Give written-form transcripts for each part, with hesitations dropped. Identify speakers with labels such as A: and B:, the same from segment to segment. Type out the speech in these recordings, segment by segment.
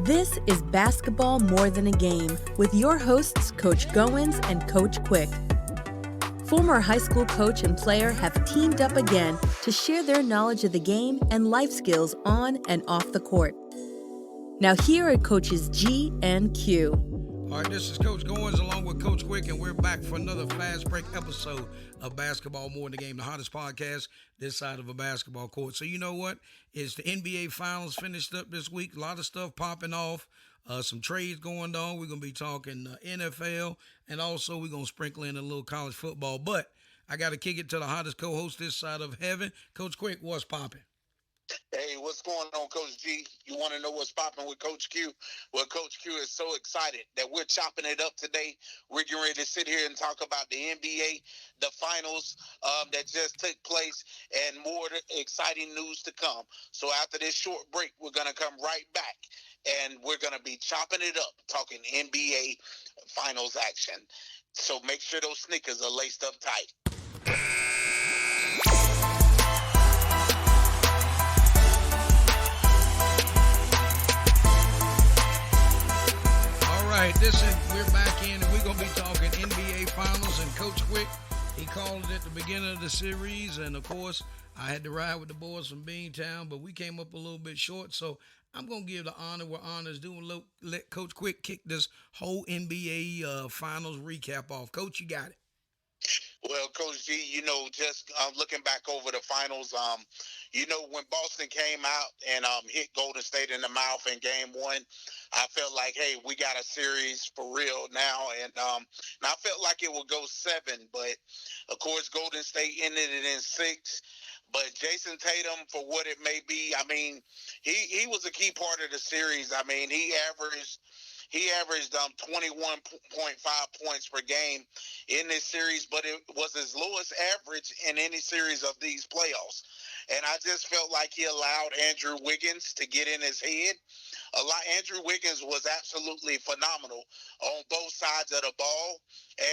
A: This is Basketball More Than a Game with your hosts, Coach Goins and Coach Quick. Former high school coach and player have teamed up again to share their knowledge of the game and life skills on and off the court. Now here are Coaches G and Q.
B: All right, this is Coach Goins along with Coach Quick, and we're back for another fast break episode of Basketball More Than a Game, the hottest podcast this side of a basketball court. So you know what? It's the NBA Finals finished up this week. A lot of stuff popping off. Some trades going on. We're going to be talking NFL, and also we're going to sprinkle in a little college football. But I got to kick it to the hottest co-host this side of heaven. Coach Quick, what's popping?
C: Hey, what's going on, Coach G? You want to know what's popping with Coach Q? Well, Coach Q is so excited that we're chopping it up today. We're getting ready to sit here and talk about the NBA, the finals that just took place, and more exciting news to come. So after this short break, we're going to come right back, and we're going to be chopping it up, talking NBA finals action. So make sure those sneakers are laced up tight.
B: All right, we're back in, and we're going to be talking NBA Finals, and Coach Quick, he called it at the beginning of the series, and of course, I had to ride with the boys from Beantown, but we came up a little bit short, so I'm going to give the honor where honor's due and let Coach Quick kick this whole NBA Finals recap off. Coach, you got it.
C: Well, Coach G, just looking back over the finals, when Boston came out and hit Golden State in the mouth in game one, I felt like, hey, we got a series for real now. And I felt like it would go 7, but, of course, Golden State ended it in 6. But Jason Tatum, for what it may be, I mean, he was a key part of the series. I mean, he averaged 21.5 points per game in this series, but it was his lowest average in any series of these playoffs. And I just felt like he allowed Andrew Wiggins to get in his head. Andrew Wiggins was absolutely phenomenal on both sides of the ball.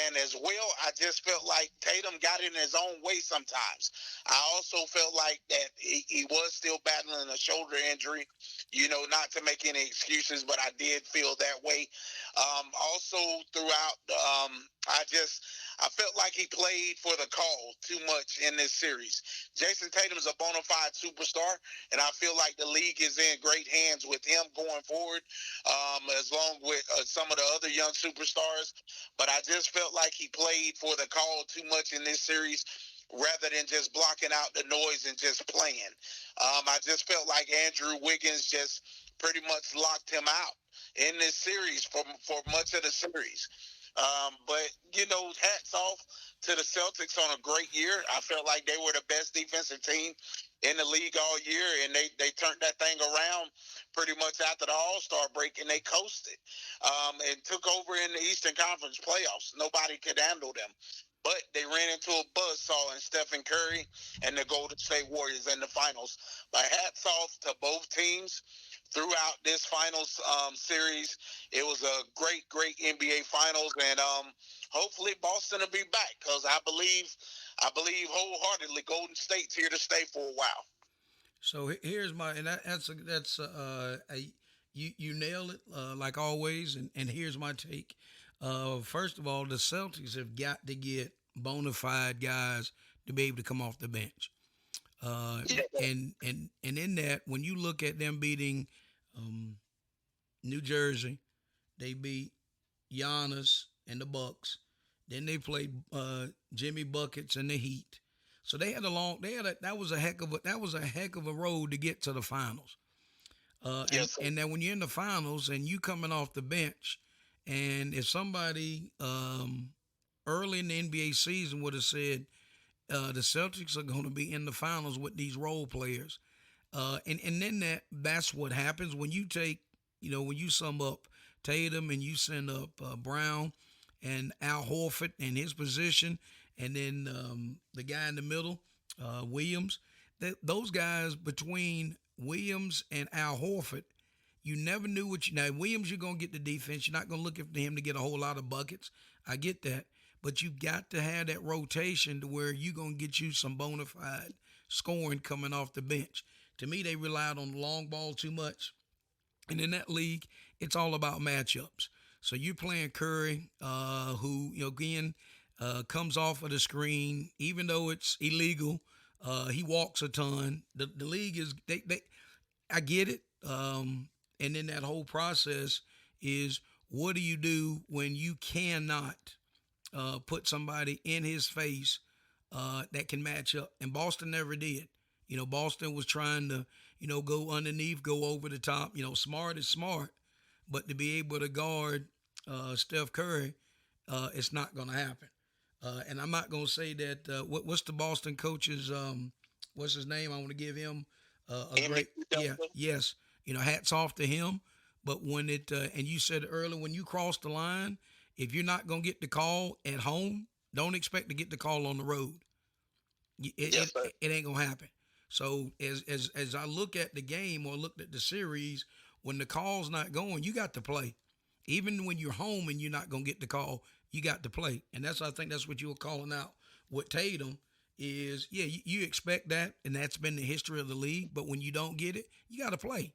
C: And as well, I just felt like Tatum got in his own way sometimes. I also felt like that he was still battling a shoulder injury, not to make any excuses, but I did feel that way. Also throughout, I felt like he played for the call too much in this series. Jason Tatum's a bona fide superstar, and I feel like the league is in great hands with him going forward, as long with some of the other young superstars. But I just felt like he played for the call too much in this series rather than just blocking out the noise and just playing. I just felt like Andrew Wiggins just pretty much locked him out in this series for much of the series. But, hats off to the Celtics on a great year. I felt like they were the best defensive team in the league all year, and they turned that thing around pretty much after the All-Star break, and they coasted and took over in the Eastern Conference playoffs. Nobody could handle them. But they ran into a buzzsaw in Stephen Curry and the Golden State Warriors in the finals. But hats off to both teams throughout this finals series. It was a great, great NBA finals, and hopefully Boston will be back, because I believe wholeheartedly Golden State's here to stay for a while.
B: So here's my, and you nailed it like always, and here's my take. First of all, the Celtics have got to get bona fide guys to be able to come off the bench. And in that, when you look at them beating New Jersey, they beat Giannis and the Bucks. Then they played Jimmy Buckets and the Heat. So that was a heck of a road to get to the finals. And then when you're in the finals and you coming off the bench, and if somebody early in the NBA season would have said the Celtics are going to be in the finals with these role players, and then that's what happens when you take, when you sum up Tatum and you send up Brown and Al Horford in his position, and then the guy in the middle, Williams, those guys between Williams and Al Horford, you never knew now Williams, you're going to get the defense. You're not going to look for him to get a whole lot of buckets. I get that. But you got to have that rotation to where you're going to get you some bona fide scoring coming off the bench. To me, they relied on the long ball too much. And in that league, it's all about matchups. So you're playing Curry, who again comes off of the screen, even though it's illegal. He walks a ton. The league is they I get it. And then that whole process is, what do you do when you cannot put somebody in his face that can match up? And Boston never did. Boston was trying to, go underneath, go over the top. Smart is smart, but to be able to guard Steph Curry, it's not going to happen. And I'm not going to say that. What's the Boston coach's? What's his name? I want to give him a great. Yeah, yes. Hats off to him. But when and you said earlier, when you cross the line, if you're not going to get the call at home, don't expect to get the call on the road. It ain't going to happen. So as I look at the game or looked at the series, when the call's not going, you got to play. Even when you're home and you're not going to get the call, you got to play. And I think that's what you were calling out with Tatum is, you expect that, and that's been the history of the league. But when you don't get it, you got to play.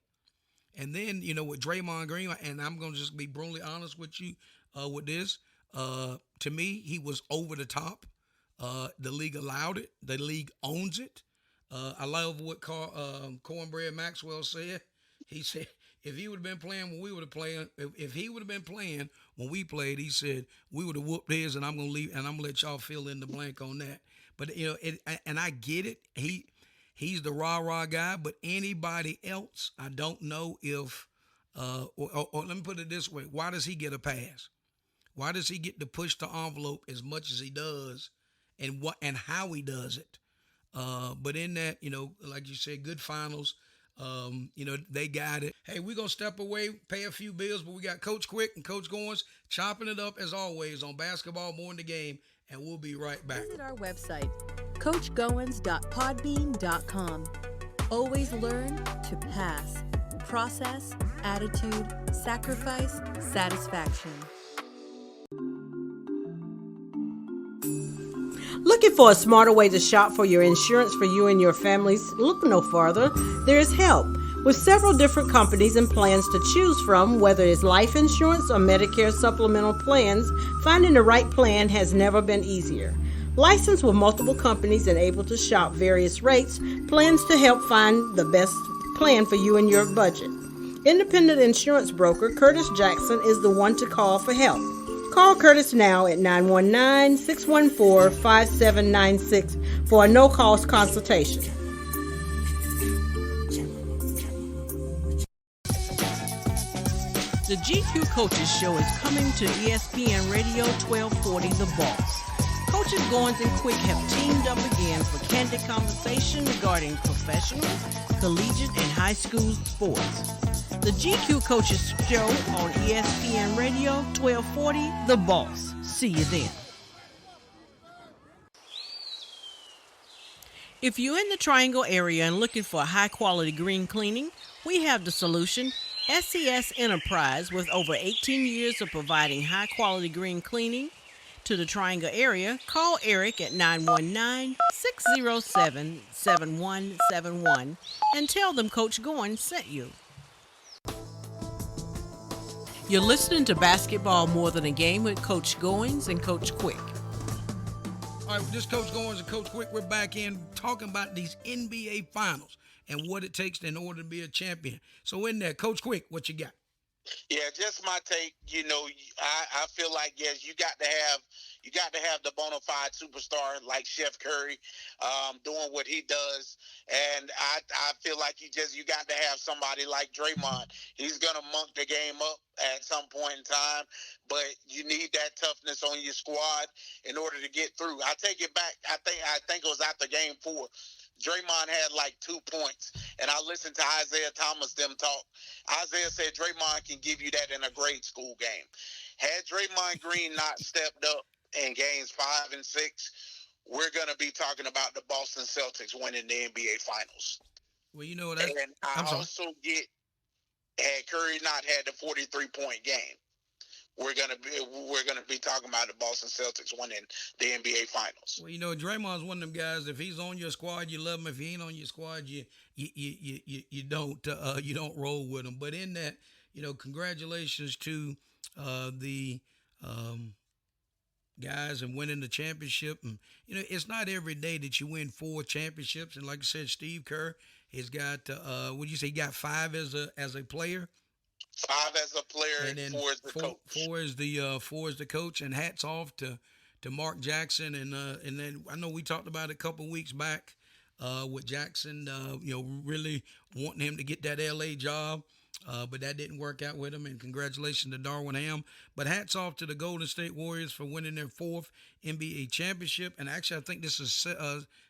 B: And then, with Draymond Green, and I'm going to just be brutally honest with you with this, to me, he was over the top. The league allowed it. The league owns it. I love what Cornbread Maxwell said. He said, if he would have been playing when we would have played, if he would have been playing when we played, he said, we would have whooped his, and I'm going to leave, and I'm going to let y'all fill in the blank on that. But, and I get it. He's the rah-rah guy, but anybody else, I don't know if, or let me put it this way. Why does he get a pass? Why does he get to push the envelope as much as he does, and how he does it? But in that, like you said, good finals. They got it. Hey, we're going to step away, pay a few bills, but we got Coach Quick and Coach Goins chopping it up as always on Basketball More Than the Game, and we'll be right back.
A: Visit our website, coachgoins.podbean.com. Always learn to pass. Process, attitude, sacrifice, satisfaction.
D: Looking for a smarter way to shop for your insurance for you and your families? Look no further. There is help. With several different companies and plans to choose from, whether it's life insurance or Medicare supplemental plans, finding the right plan has never been easier. Licensed with multiple companies and able to shop various rates, plans to help find the best plan for you and your budget. Independent insurance broker Curtis Jackson is the one to call for help. Call Curtis now at 919-614-5796 for a no-cost consultation. The GQ Coaches Show is coming to ESPN Radio 1240 The Boss. Coaches Goins and Quick have teamed up again for candid conversation regarding professional, collegiate, and high school sports. The GQ Coaches Show on ESPN Radio 1240 The Boss. See you then. If you're in the Triangle area and looking for high-quality green cleaning, we have the solution. SCS Enterprise, with over 18 years of providing high-quality green cleaning to the Triangle area, call Eric at 919-607-7171 and tell them Coach Goins sent you. You're listening to Basketball More Than a Game with Coach Goins and Coach Quick.
B: All right, this Coach Goins and Coach Quick, we're back in talking about these NBA Finals and what it takes in order to be a champion. So in there, Coach Quick, what you got?
C: Yeah, just my take. I feel like, yes, you got to have the bona fide superstar like Chef Curry, doing what he does, and I feel like you got to have somebody like Draymond. He's gonna monk the game up at some point in time, but you need that toughness on your squad in order to get through. I take it back. I think it was after Game 4. Draymond had like 2 points, and I listened to Isaiah Thomas them talk. Isaiah said Draymond can give you that in a grade school game. Had Draymond Green not stepped up in games 5 and 6, we're going to be talking about the Boston Celtics winning the NBA Finals.
B: Well, that's...
C: And I also get, had Curry not had the 43-point game, we're gonna be talking about the Boston Celtics winning the NBA Finals.
B: Well, Draymond's one of them guys. If he's on your squad, you love him. If he ain't on your squad, you don't roll with him. But in that, congratulations to the guys and winning the championship. And it's not every day that you win 4 championships. And like I said, Steve Kerr has got what you say? He got 5 as a player.
C: 5 as a player,
B: And then
C: 4 as the coach.
B: Four is the coach, and hats off to Mark Jackson, and then I know we talked about it a couple weeks back with Jackson, really wanting him to get that LA job, but that didn't work out with him. And congratulations to Darwin Ham. But hats off to the Golden State Warriors for winning their 4th NBA championship, and actually I think this is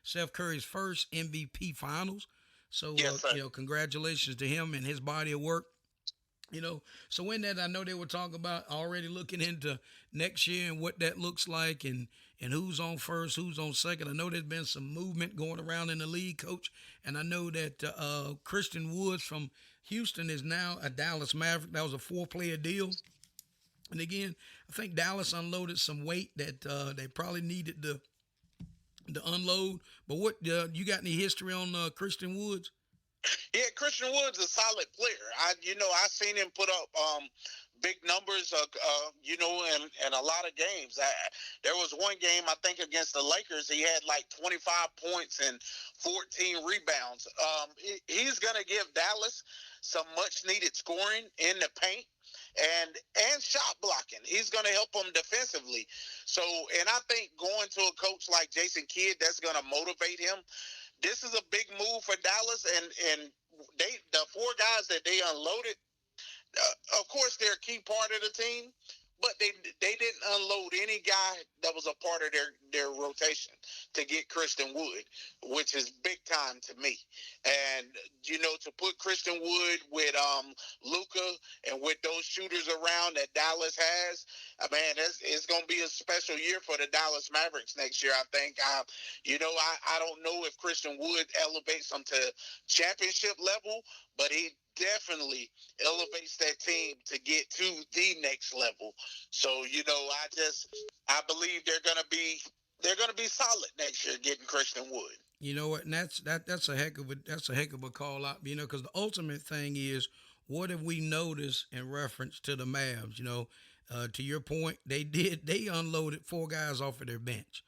B: Steph Curry's first MVP Finals. So
C: Yes, sir.
B: congratulations to him and his body of work. So in that, I know they were talking about already looking into next year and what that looks like, and who's on first, who's on second. I know there's been some movement going around in the league, Coach, and I know that Christian Woods from Houston is now a Dallas Maverick. That was a 4-player deal. And again, I think Dallas unloaded some weight that they probably needed to unload. But what you got any history on Christian Woods?
C: Yeah, Christian Wood's a solid player. I seen him put up big numbers, in a lot of games. There was one game I think against the Lakers, he had like 25 points and 14 rebounds. He's gonna give Dallas some much needed scoring in the paint and shot blocking. He's going to help them defensively. So, and I think going to a coach like Jason Kidd, that's going to motivate him. This is a big move for Dallas, and the 4 guys that they unloaded, of course, they're a key part of the team, but they didn't unload any guy that was a part of their rotation to get Christian Wood, which is big time to me. And to put Christian Wood with Luka and with those shooters around that Dallas has, man, it's going to be a special year for the Dallas Mavericks next year. I think. I don't know if Christian Wood elevates them to championship level, but he definitely elevates that team to get to the next level. So, I believe they're gonna be solid next year getting Christian Wood.
B: You know what? And that's a heck of a call out. Because the ultimate thing is, what have we noticed in reference to the Mavs? To your point, they unloaded 4 guys off of their bench.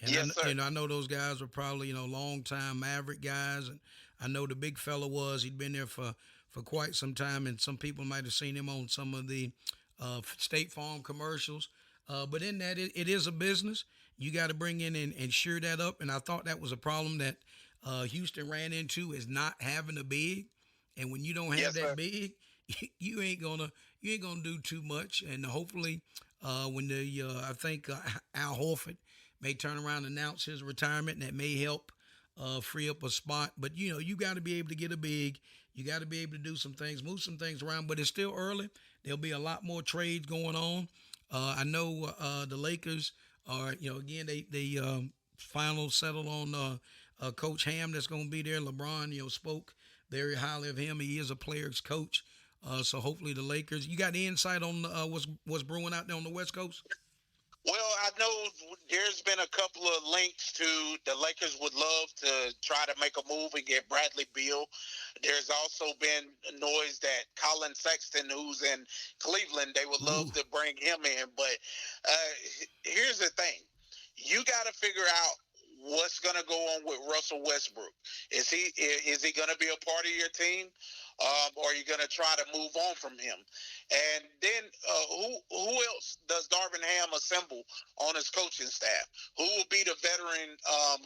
B: And
C: Yes, sir.
B: I know those guys are probably long time Maverick guys, and I know the big fella he'd been there for quite some time, and some people might have seen him on some of the State Farm commercials. But in that, it is a business. You got to bring in and shore that up. And I thought that was a problem that Houston ran into, is not having a big. And when you don't have
C: Yes,
B: that
C: sir.
B: big, you ain't gonna do too much. And hopefully, when I think Al Horford may turn around and announce his retirement, and that may help free up a spot. But you got to be able to get a big. You got to be able to do some things, move some things around. But it's still early. There'll be a lot more trades going on. I know the Lakers are, again, they final settled on Coach Ham that's going to be there. LeBron, spoke very highly of him. He is a player's coach. So hopefully the Lakers. You got any insight on what's brewing out there on the West Coast?
C: Well, I know there's been a couple of links to the Lakers would love to try to make a move and get Bradley Beal. There's also been noise that Colin Sexton, who's in Cleveland, they would love to bring him in. But here's the thing. You got to figure out what's going to go on with Russell Westbrook. Is he going to be a part of your team? Or are you going to try to move on from him? And then who else does Darvin Ham assemble on his coaching staff? Who will be the veteran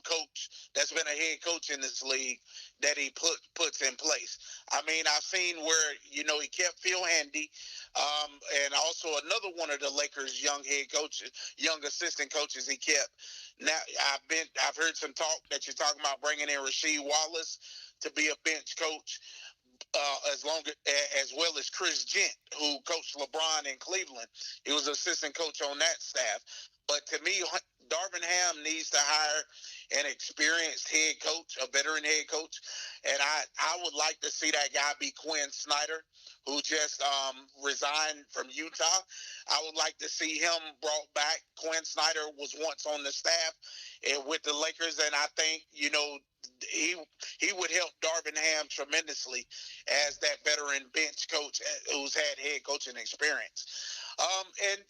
C: coach that's been a head coach in this league that he puts in place? I mean, I've seen where, he kept Phil Handy, and also another one of the Lakers' young assistant coaches he kept. Now, I've heard some talk that you're talking about bringing in Rasheed Wallace to be a bench coach. As well as Chris Gent, who coached LeBron in Cleveland. He was assistant coach on that staff. But to me, Darvin Ham needs to hire an experienced head coach, a veteran head coach. And I would like to see that guy be Quinn Snyder, who just resigned from Utah. I would like to see him brought back. Quinn Snyder was once on the staff with the Lakers, and I think, he would help Darvin Ham tremendously as that veteran bench coach who's had head coaching experience. And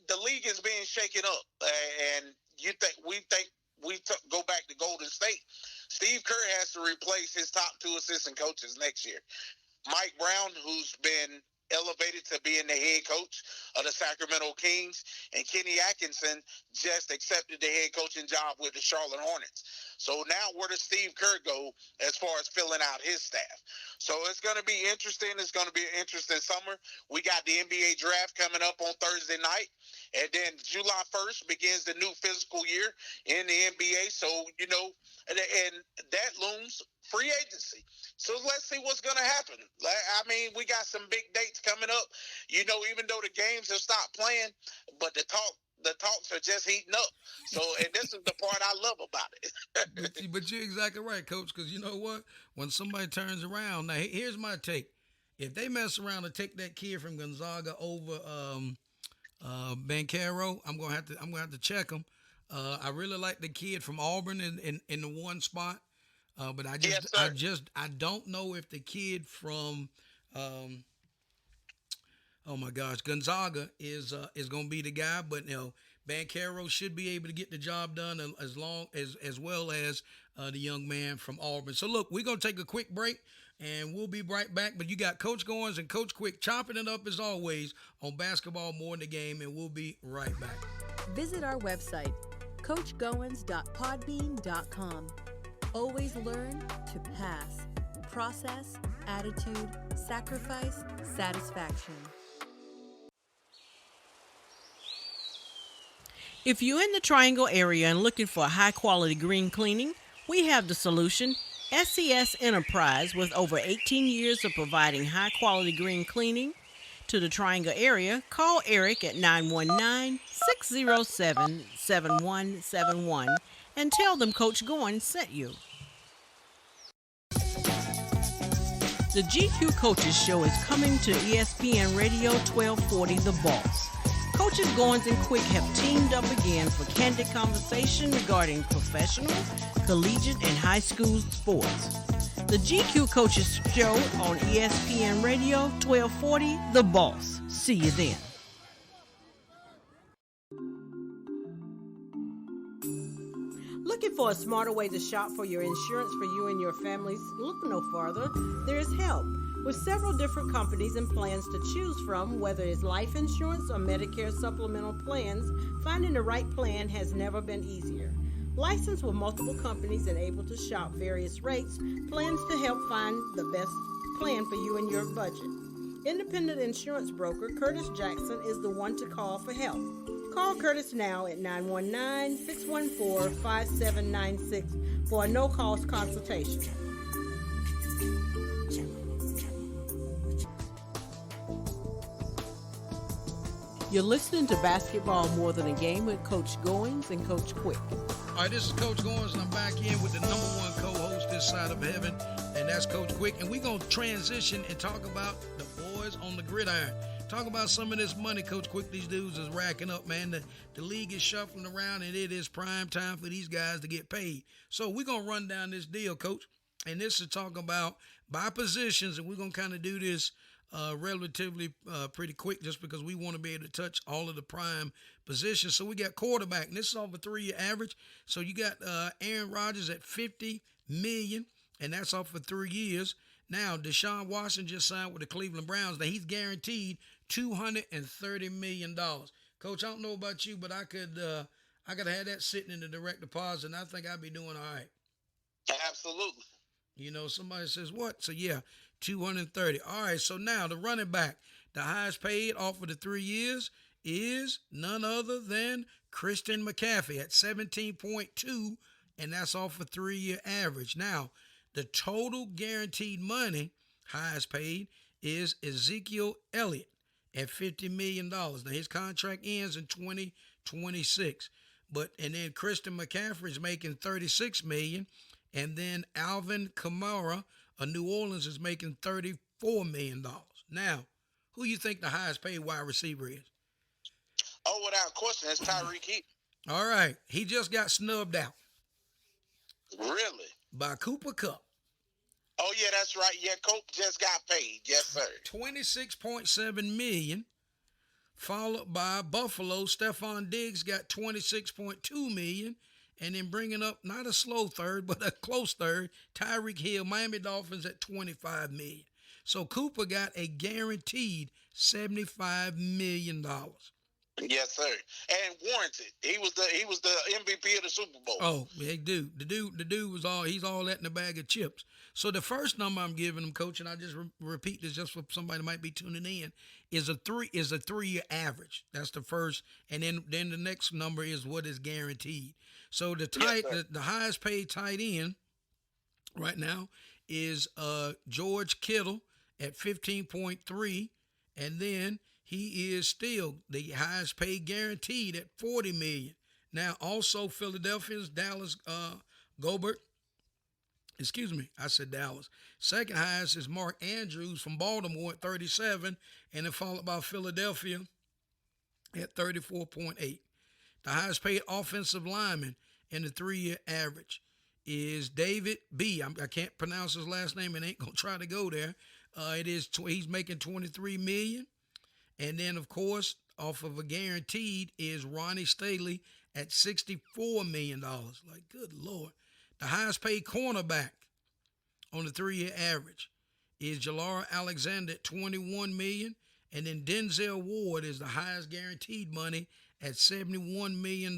C: the league is being shaken up, and go back to Golden State. Steve Kerr has to replace his top two assistant coaches next year. Mike Brown, who's been elevated to being the head coach of the Sacramento Kings, and Kenny Atkinson just accepted the head coaching job with the Charlotte Hornets. So now where does Steve Kerr go as far as filling out his staff? So it's going to be interesting. It's going to be an interesting summer. We got the NBA draft coming up on Thursday night, and then July 1st begins the new fiscal year in the NBA. So, and that looms free agency. So let's see what's going to happen. We got some big dates coming up, even though the games have stopped playing, but the talks are just heating up. So, and this is the part I love about it.
B: But you're exactly right, Coach, because you know what? When somebody turns around, now here's my take. If they mess around and take that kid from Gonzaga over Banchero, I'm gonna have to check him. I really like the kid from Auburn in the one spot. But I don't know if the kid from oh my gosh, Gonzaga is going to be the guy. But Banchero should be able to get the job done as well as the young man from Auburn. So look, we're going to take a quick break and we'll be right back. But you got Coach Goins and Coach Quick chopping it up as always on Basketball More Than the Game, and we'll be right back.
A: Visit our website, coachgoins.podbean.com. Always learn to pass. Process, attitude, sacrifice, satisfaction.
D: If you're in the Triangle area and looking for high-quality green cleaning, we have the solution. SCS Enterprise, with over 18 years of providing high-quality green cleaning to the Triangle area, call Eric at 919-607-7171 and tell them Coach Goins sent you. The GQ Coaches Show is coming to ESPN Radio 1240 The Boss. Coaches Goins and Quick have teamed up again for candid conversation regarding professional, collegiate, and high school sports. The GQ Coaches Show on ESPN Radio 1240 The Boss. See you then. Looking for a smarter way to shop for your insurance for you and your families? Look no farther. There is help. With several different companies and plans to choose from, whether it's life insurance or Medicare supplemental plans, finding the right plan has never been easier. Licensed with multiple companies and able to shop various rates, plans to help find the best plan for you and your budget. Independent insurance broker Curtis Jackson is the one to call for help. Call Curtis now at 919-614-5796 for a no-cost consultation. You're listening to Basketball More Than a Game with Coach Goins and Coach Quick.
B: All right, this is Coach Goins, and I'm back in with the number one co-host this side of heaven, and that's Coach Quick. And we're going to transition and talk about the boys on the gridiron. Talk about some of this money, Coach Quick, these dudes is racking up, man. The league is shuffling around, and it is prime time for these guys to get paid. So we're going to run down this deal, Coach, and this is talk about by positions, and we're going to kind of do this relatively pretty quick just because we want to be able to touch all of the prime positions. So we got quarterback, and this is off a 3-year average. So you got Aaron Rodgers at $50 million, and that's off for 3 years. Now, Deshaun Watson just signed with the Cleveland Browns. Now, he's guaranteed $230 million. Coach, I don't know about you, but I could have had that sitting in the direct deposit, and I think I'd be doing all right.
C: Absolutely.
B: Somebody says, what? So, yeah, 230. All right, so now the running back, the highest paid off of the 3 years is none other than Christian McCaffrey at 17.2, and that's off a 3-year average. Now, the total guaranteed money, highest paid, is Ezekiel Elliott at $50 million. Now, his contract ends in 2026. And then Christian McCaffrey is making $36 million, and then Alvin Kamara of New Orleans is making $34 million. Now, who you think the highest paid wide receiver is?
C: Oh, without question, it's Tyreek Hill.
B: All right, he just got snubbed out
C: Really?
B: by Cooper Kupp.
C: Oh, yeah, that's right. Yeah, Cope just got paid. Yes, sir.
B: $26.7 million, followed by Buffalo. Stephon Diggs got $26.2 million, and then bringing up not a slow third, but a close third, Tyreek Hill, Miami Dolphins at $25 million. So Cooper got a guaranteed $75 million.
C: Yes, sir. And warranted. He was the MVP of the Super Bowl.
B: Oh, yeah, dude. The dude was he's all that in a bag of chips. So the first number I'm giving him, Coach, and I just repeat this just for somebody that might be tuning in, is a 3-year average. That's the first, and then the next number is what is guaranteed. So the highest paid tight end right now is George Kittle at 15.3, and then he is still the highest paid guaranteed at $40 million. Now, also Philadelphia's Dallas Gobert. Excuse me, I said Dallas. Second highest is Mark Andrews from Baltimore at 37, and then followed by Philadelphia at 34.8. The highest paid offensive lineman in the 3-year average is David B. I can't pronounce his last name and ain't gonna try to go there. He's making $23 million. And then, of course, off of a guaranteed is Ronnie Staley at $64 million. Like, good Lord. The highest paid cornerback on the 3-year average is Jalar Alexander at $21 million. And then Denzel Ward is the highest guaranteed money at $71 million.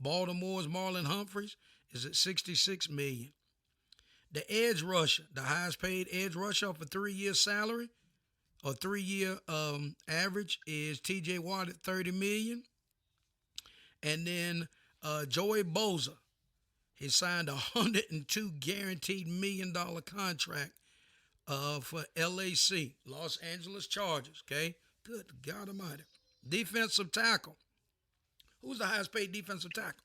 B: Baltimore's Marlon Humphreys is at $66 million. The edge rusher, the highest paid edge rusher off a 3-year salary, or 3-year average, is T.J. Watt at $30 million. And then Joey Bosa, he signed a $102 guaranteed $1 million contract for LAC, Los Angeles Chargers. Okay, good God Almighty. Defensive tackle. Who's the highest paid defensive tackle?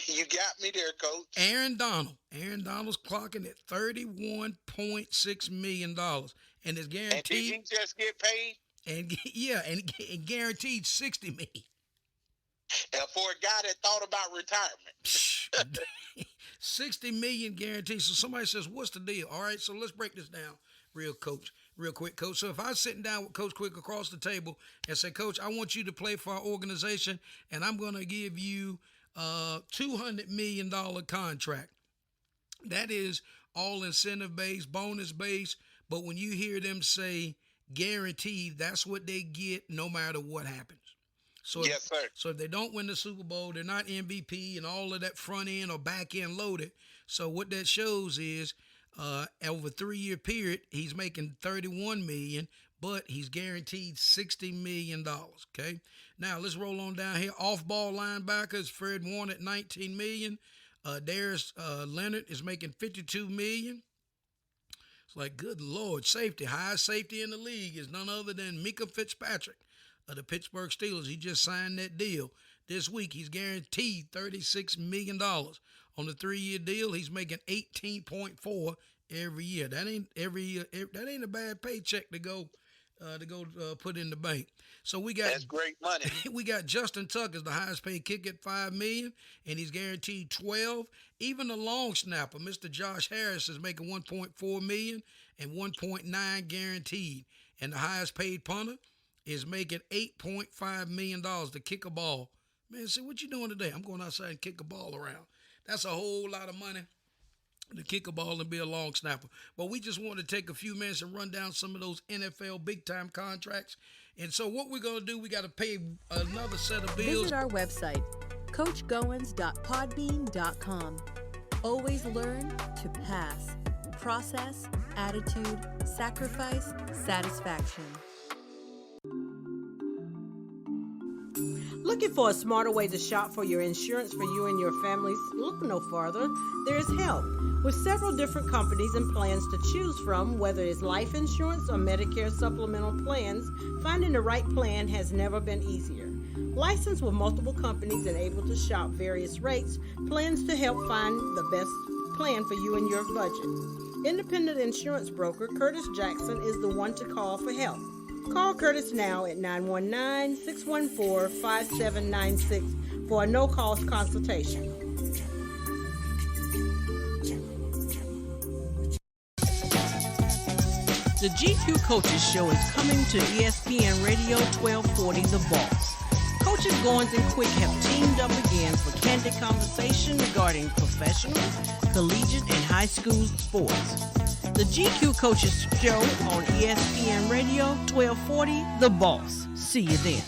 C: You got me there, Coach.
B: Aaron Donald. Aaron Donald's clocking at $31.6 million, and is guaranteed.
C: And did he just get paid?
B: And guaranteed $60 million.
C: And for a guy that thought about retirement.
B: $60 million guaranteed. So somebody says, what's the deal? All right, so let's break this down real quick, Coach. So if I was sitting down with Coach Quick across the table and say, Coach, I want you to play for our organization, and I'm going to give you $200 million contract. That is all incentive based, bonus based. But when you hear them say guaranteed, that's what they get no matter what happens. So
C: yes, sir.
B: So if they don't win the Super Bowl, they're not MVP and all of that front end or back end loaded. So what that shows is over a 3-year period, he's making $31 million, but he's guaranteed $60 million. Okay. Now let's roll on down here. Off-ball linebackers, Fred Warner at $19 million. Darius Leonard is making $52 million. It's like, good Lord. Safety, highest safety in the league is none other than Micah Fitzpatrick of the Pittsburgh Steelers. He just signed that deal this week. He's guaranteed $36 million. On the 3-year deal, he's making $18.4 every year. That ain't every year. That ain't a bad paycheck to go put in the bank. So that's
C: great money.
B: We got Justin Tucker, the highest paid kicker at $5 million, and he's guaranteed $12. Even the long snapper, Mr. Josh Harris, is making $1.4 million and $1.9 guaranteed. And the highest paid punter is making $8.5 million to kick a ball. Man, see what you doing today? I'm going outside and kick a ball around. That's a whole lot of money to kick a ball and be a long snapper. But we just want to take a few minutes and run down some of those NFL big-time contracts. And so what we're going to do, we got to pay another set of bills.
A: Visit our website, coachgoins.podbean.com. Always learn to pass. Process, attitude, sacrifice, satisfaction.
D: Looking for for a smarter way to shop for your insurance for you and your families? Look no farther. There is help. With several different companies and plans to choose from, whether it's life insurance or Medicare supplemental plans, finding the right plan has never been easier. Licensed with multiple companies and able to shop various rates, plans to help find the best plan for you and your budget. Independent insurance broker Curtis Jackson is the one to call for help. Call Curtis now at 919-614-5796 for a no-cost consultation. The GQ Coaches Show is coming to ESPN Radio 1240 The Boss. Coaches Goins and Quick have teamed up again for candid conversation regarding professional, collegiate, and high school sports. The GQ Coaches Show on ESPN Radio 1240 The Boss. See you then.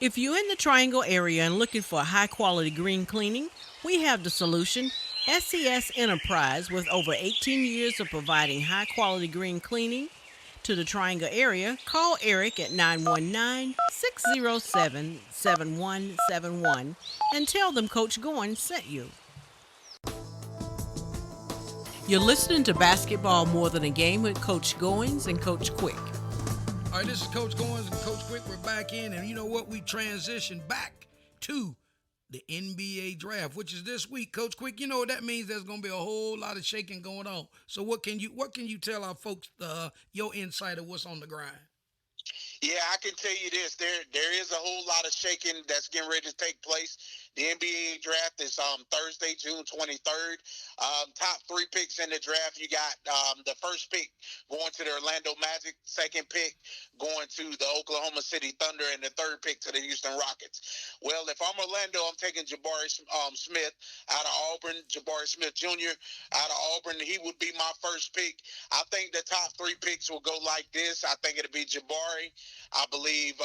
D: If you're in the Triangle area and looking for high-quality green cleaning, we have the solution. SES Enterprise, with over 18 years of providing high-quality green cleaning to the Triangle area, call Eric at 919-607-7171 and tell them Coach Goins sent you. You're listening to Basketball More Than a Game with Coach Goins and Coach Quick.
B: All right, this is Coach Goins and Coach Quick. We're back in, and you know what? We transitioned back to the NBA draft, which is this week. Coach Quick, you know what that means? There's going to be a whole lot of shaking going on. So what can you tell our folks, your insight of what's on the grind?
C: Yeah, I can tell you this. There is a whole lot of shaking that's getting ready to take place. The NBA draft is Thursday, June 23rd. Top three picks in the draft. You got the first pick going to the Orlando Magic, second pick going to the Oklahoma City Thunder, and the third pick to the Houston Rockets. Well, if I'm Orlando, I'm taking Jabari Smith out of Auburn, Jabari Smith Jr. out of Auburn. He would be my first pick. I think the top three picks will go like this. I think it'll be Jabari. I believe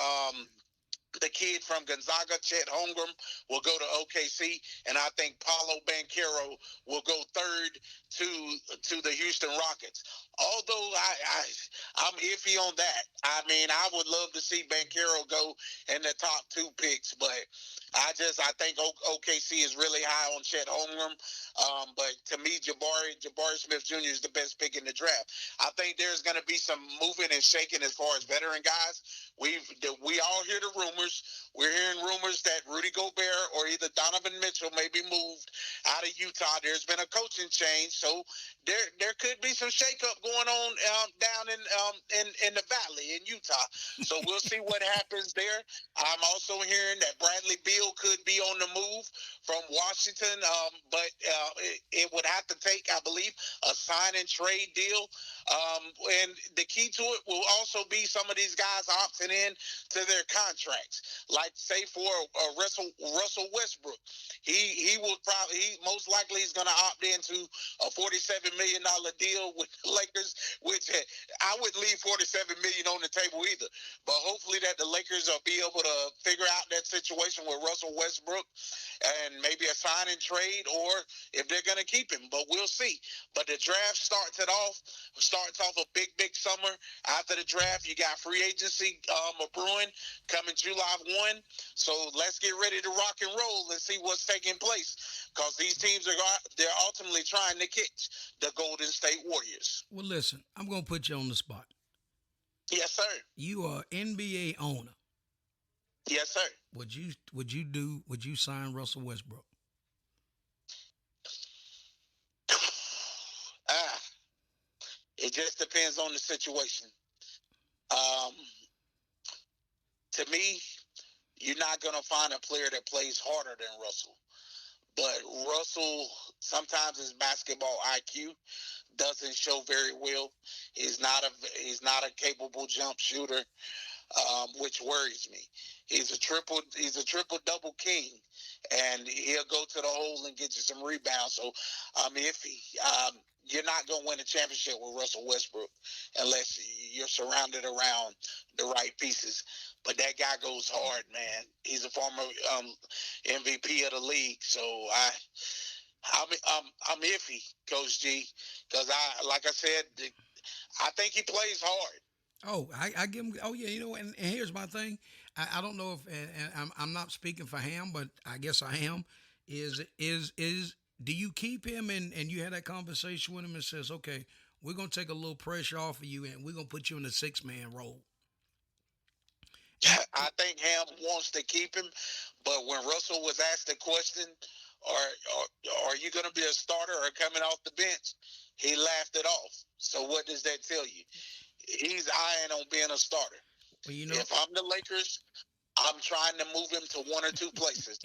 C: the kid from Gonzaga, Chet Holmgren, will go to OKC, and I think Paolo Banchero will go third to the Houston Rockets. Although I'm iffy on that. I mean, I would love to see Banchero go in the top two picks, but I think OKC is really high on Chet Holmgren. But to me, Jabari Smith Jr. is the best pick in the draft. I think there's going to be some moving and shaking as far as veteran guys. We all hear the rumors. We're hearing rumors that Rudy Gobert or either Donovan Mitchell may be moved out of Utah. There's been a coaching change, so there could be some shakeup going on down in the valley in Utah. So we'll see what happens there. I'm also hearing that Bradley Beal could be on the move from Washington, but it would have to take, I believe, a sign and trade deal. And the key to it will also be some of these guys opting in to their contracts. Like, say, for Russell Westbrook, he most likely is going to opt into a $47 million deal with the Lakers, which I wouldn't leave $47 million on the table either. But hopefully that the Lakers will be able to figure out that situation with Russell Westbrook and maybe a sign and trade, or if they're going to keep him. But we'll see. But the draft starts off a big summer. After the draft, you got free agency brewing coming July 1. So let's get ready to rock and roll and see what's taking place, because these teams they're ultimately trying to catch the Golden State Warriors.
B: Well, listen, I'm going to put you on the spot.
C: Yes, sir.
B: You are NBA owner.
C: Yes, sir.
B: Would you sign Russell Westbrook?
C: It just depends on the situation. To me, you're not going to find a player that plays harder than Russell. But Russell, sometimes his basketball IQ doesn't show very well. He's not a capable jump shooter, which worries me. He's a triple double king, and he'll go to the hole and get you some rebounds. So I'm iffy. You're not going to win a championship with Russell Westbrook unless you're surrounded around the right pieces. But that guy goes hard, man. He's a former MVP of the league. So I'm iffy, Coach G, because like I said, I think he plays hard.
B: Oh, I give him. Oh yeah, and here's my thing. I don't know if and I'm not speaking for Ham, but I guess I am. Is do you keep him and you had that conversation with him and says, okay, we're gonna take a little pressure off of you and we're gonna put you in the 6-man role.
C: I think Ham wants to keep him, but when Russell was asked the question, are you going to be a starter or coming off the bench? He laughed it off. So what does that tell you? He's eyeing on being a starter.
B: Well,
C: if I'm the Lakers, I'm trying to move him to one or two places.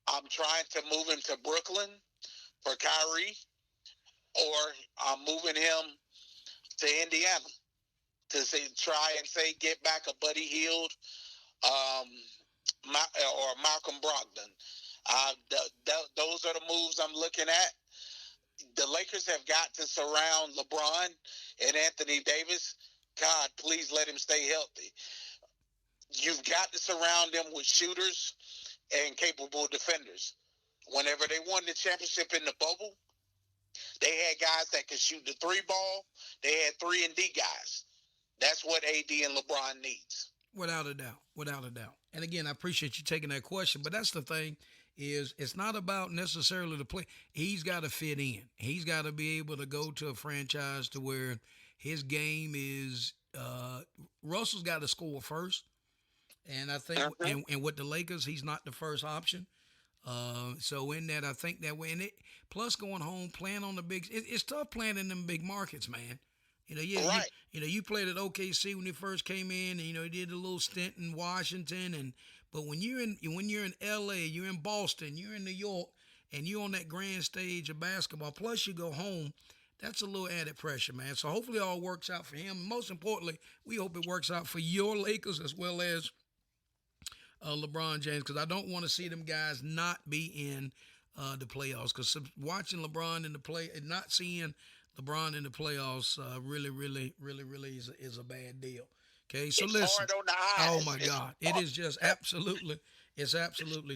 C: I'm trying to move him to Brooklyn for Kyrie, or I'm moving him to Indiana to try and get back a Buddy Hield or Malcolm Brogdon. Those are the moves I'm looking at. The Lakers have got to surround LeBron and Anthony Davis. God, please let him stay healthy. You've got to surround them with shooters and capable defenders. Whenever they won the championship in the bubble, they had guys that could shoot the 3-ball. They had 3-and-D guys. That's what AD and LeBron needs.
B: Without a doubt. Without a doubt. And again, I appreciate you taking that question, but that's the thing is it's not about necessarily the play. He's got to fit in. He's got to be able to go to a franchise to where his game is Russell's got to score first. And I think and with the Lakers, he's not the first option. So in that, I think that way. And plus going home, playing on the big, it's tough playing in them big markets, man.
C: Right.
B: You played at OKC when you first came in, and you did a little stint in Washington, but when you're in LA, you're in Boston, you're in New York, and you're on that grand stage of basketball. Plus you go home, that's a little added pressure, man. So hopefully it all works out for him. Most importantly, we hope it works out for your Lakers as well as LeBron James, because I don't want to see them guys not be in the playoffs. Because watching LeBron in the play and not seeing LeBron in the playoffs really is a bad deal. Okay, so
C: it's
B: listen.
C: Hard on the eyes.
B: Oh my God, it is just absolutely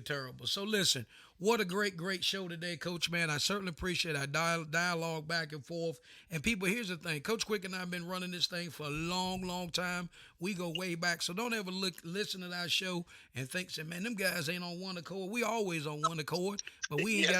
B: terrible. So listen, what a great show today, Coach. Man, I certainly appreciate our dialogue back and forth. And people, here's the thing: Coach Quick and I have been running this thing for a long time. We go way back, so don't ever listen to our show and think, "Say, man, them guys ain't on one accord." We always on one accord, but we ain't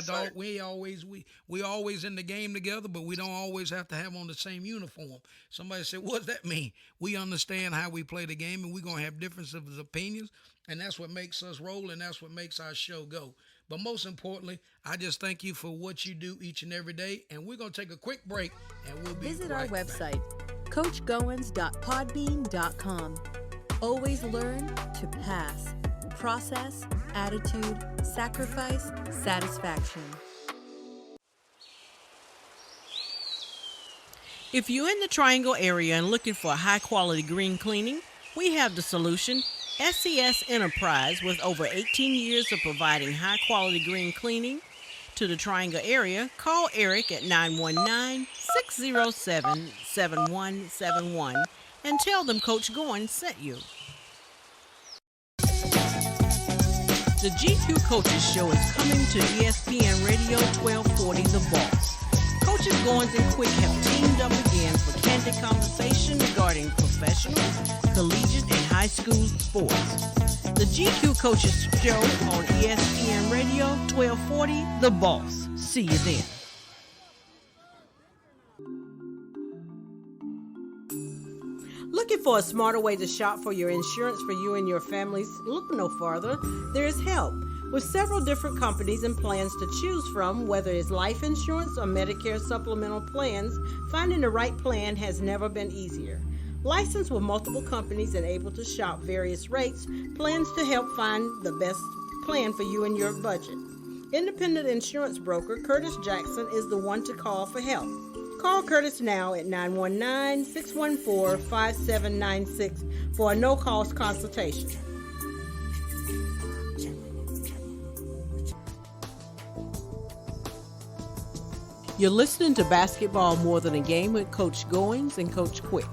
B: we always in the game together, but we don't always have to have on the same uniform. Somebody said, "What does that mean?" We understand how we play the game, and we're gonna have differences of opinions, and that's what makes us roll, and that's what makes our show go. But most importantly, I just thank you for what you do each and every day. And we're going to take a quick break, and we'll be
A: Visit
B: right
A: our website, coachgoins.podbean.com. Always learn to pass. Process, attitude, sacrifice, satisfaction.
D: If you're in the Triangle area and looking for high-quality green cleaning, we have the solution. SCS Enterprise, with over 18 years of providing high-quality green cleaning to the Triangle area, call Eric at 919-607-7171 and tell them Coach Goins sent you. The GQ Coaches Show is coming to ESPN Radio 1240 The Boss. Coaches Goins and Quick have teamed up again for candid conversation regarding professional, collegiate, and high school sports. The GQ Coaches Show on ESPN Radio 1240 The Boss. See you then. Looking for a smarter way to shop for your insurance for you and your families? Look no farther. There is help. With several different companies and plans to choose from, whether it's life insurance or Medicare supplemental plans, finding the right plan has never been easier. Licensed with multiple companies and able to shop various rates, plans to help find the best plan for you and your budget. Independent insurance broker Curtis Jackson is the one to call for help. Call Curtis now at 919-614-5796 for a no-cost consultation. You're listening to Basketball More Than a Game with Coach Goins and Coach Quick.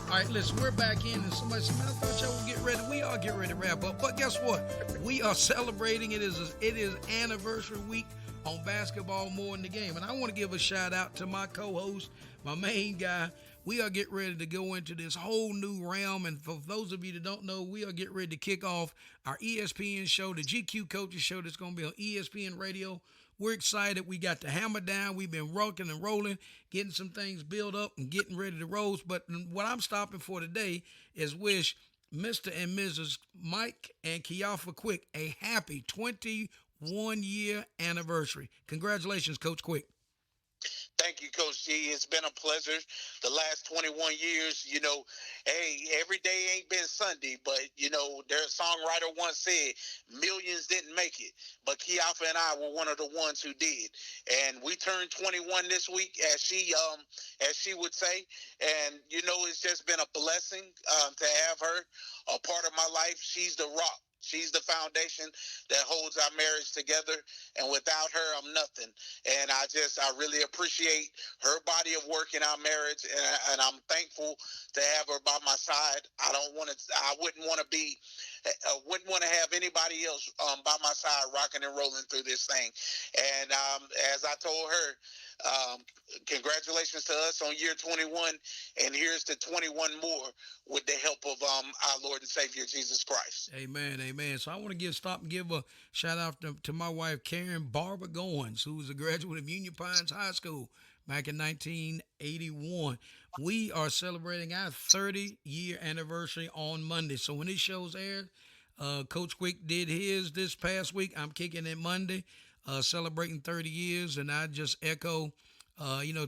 B: All right, listen, we're back in, and somebody said, man, I thought y'all would get ready. We are getting ready to wrap up, but guess what? We are celebrating. It is anniversary week on Basketball More Than the Game, and I want to give a shout out to my co-host, my main guy, we are getting ready to go into this whole new realm. And for those of you that don't know, we are getting ready to kick off our ESPN show, the GQ Coaches Show that's going to be on ESPN Radio. We're excited. We got the hammer down. We've been rocking and rolling, getting some things built up and getting ready to roll. But what I'm stopping for today is wish Mr. and Mrs. Mike and Kiafa Quick a happy 21-year anniversary. Congratulations, Coach Quick.
C: Thank you, Coach G. It's been a pleasure the last 21 years. Hey, every day ain't been Sunday, but, their songwriter once said, millions didn't make it, but Kiafa and I were one of the ones who did. And we turned 21 this week, as she would say. And, it's just been a blessing to have her a part of my life. She's the rock. She's the foundation that holds our marriage together, and without her, I'm nothing. And I really appreciate her body of work in our marriage, and I'm thankful to have her by my side. I wouldn't want to have anybody else by my side rocking and rolling through this thing. And as I told her, congratulations to us on year 21, and here's to 21 more with the help of our Lord and Savior Jesus Christ.
B: Amen, amen. So I want to give a shout out to my wife, Karen Barbara Goins, who was a graduate of Union Pines High School back in 1981. We are celebrating our 30-year anniversary on Monday. So when this show's aired, Coach Quick did his this past week. I'm kicking it Monday, celebrating 30 years, and I just echo.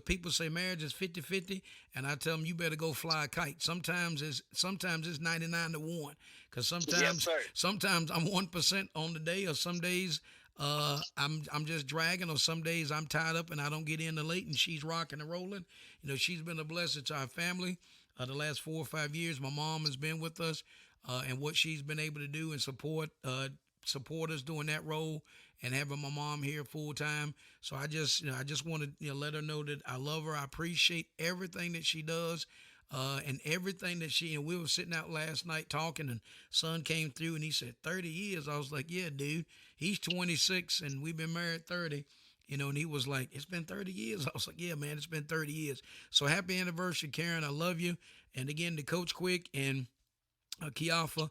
B: People say marriage is 50-50, and I tell them you better go fly a kite. Sometimes it's 99-1, because sometimes I'm 1% on the day, or some days I'm just dragging, or some days I'm tied up and I don't get in the late, and she's rocking and rolling. She's been a blessing to our family. The last 4 or 5 years, my mom has been with us, and what she's been able to do and support us doing that role, and having my mom here full time. So I just want to let her know that I love her. I appreciate everything that she does, and everything that she. And we were sitting out last night talking, and son came through and he said 30 years. I was like, yeah, dude. He's 26 and we've been married 30. And he was like, it's been 30 years. I was like, yeah, man, it's been 30 years. So happy anniversary, Karen. I love you. And again, to Coach Quick and Kiafa,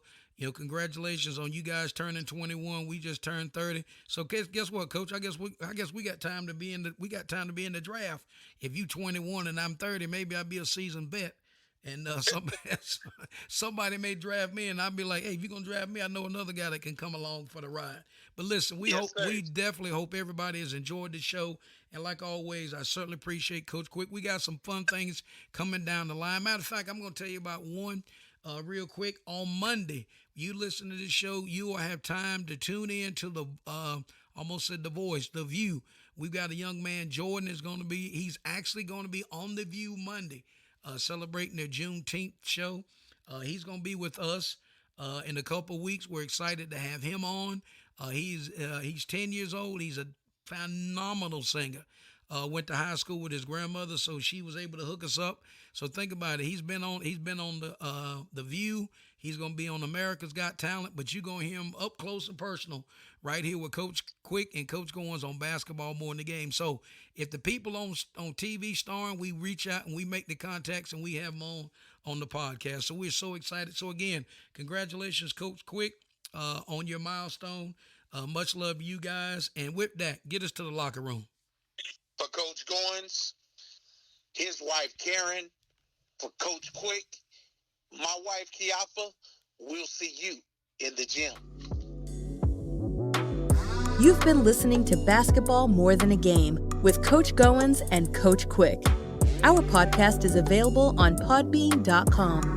B: congratulations on you guys turning 21. We just turned 30. So guess what, Coach? I guess we got time to be in the draft. If you 21 and I'm 30, maybe I'll be a seasoned vet. And somebody may draft me, and I'll be like, hey, if you're gonna draft me, I know another guy that can come along for the ride. But listen, we definitely hope everybody has enjoyed the show. And like always, I certainly appreciate Coach Quick. We got some fun things coming down the line. Matter of fact, I'm gonna tell you about one. Real quick, on Monday, you listen to this show, you will have time to tune in to the, almost said The Voice, The View. We've got a young man, Jordan, he's actually going to be on The View Monday, celebrating their Juneteenth show. He's going to be with us in a couple of weeks. We're excited to have him on. He's 10 years old. He's a phenomenal singer. Went to high school with his grandmother, so she was able to hook us up. So think about it. He's been on the View. He's gonna be on America's Got Talent, but you're gonna hear him up close and personal right here with Coach Quick and Coach Goins on Basketball More Than the Game. So if the people on TV starring, we reach out and we make the contacts and we have them on the podcast. So we're so excited. So again, congratulations, Coach Quick, on your milestone. Much love to you guys. And with that, get us to the locker room.
C: For Coach Goins, his wife Karen, for Coach Quick, my wife Kiafa, we'll see you in the gym.
A: You've been listening to Basketball More Than a Game with Coach Goins and Coach Quick. Our podcast is available on podbean.com.